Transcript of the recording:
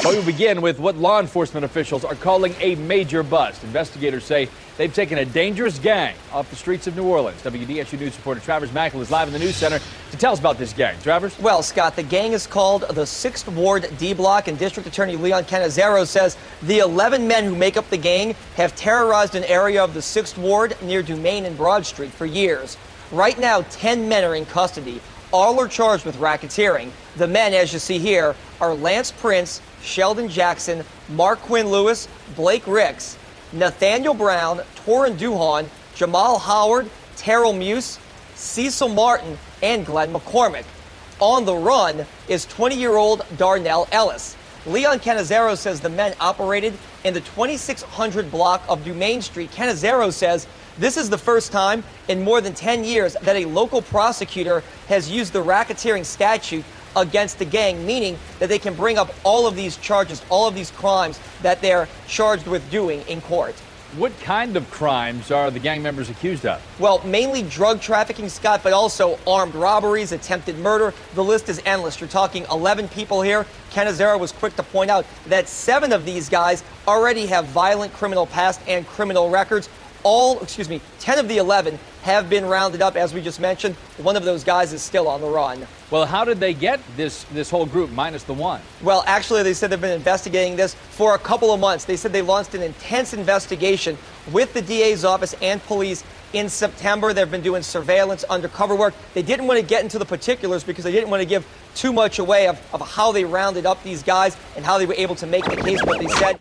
Well, we begin with what law enforcement officials are calling a major bust. Investigators say they've taken a dangerous gang off the streets of New Orleans. WDSU News reporter Travers Mackel is live in the news center to tell us about this gang. Travers? Well, Scott, the gang is called the 6th Ward D Block, and District Attorney Leon Canizero says the 11 men who make up the gang have terrorized an area of the 6th Ward near Dumaine and Broad Street for years. Right now, 10 men are in custody. All are charged with racketeering. The men, as you see here, are Lance Prince, Sheldon Jackson, Mark Quinn Lewis, Blake Ricks, Nathaniel Brown, Torin Duhon, Jamal Howard, Terrell Muse, Cecil Martin, and Glenn McCormick. On the run is 20-year-old Darnell Ellis. Leon Canizero says the men operated in the 2600 block of Dumaine Street. Canizero says this is the first time in more than 10 years that a local prosecutor has used the racketeering statute against the gang, meaning that they can bring up all of these charges, all of these crimes that they're charged with doing in court. What kind of crimes are the gang members accused of? Well, mainly drug trafficking, Scott, but also armed robberies, attempted murder. The list is endless. You're talking 11 people here. Canizero was quick to point out that 7 of these guys already have violent criminal past and criminal records. 10 of the 11 have been rounded up, as we just mentioned. One of those guys is still on the run. Well, how did they get this whole group, minus the one? Well, actually, they said they've been investigating this for a couple of months. They said they launched an intense investigation with the DA's office and police in September. They've been doing surveillance, undercover work. They didn't want to get into the particulars because they didn't want to give too much away of how they rounded up these guys and how they were able to make the case, but they said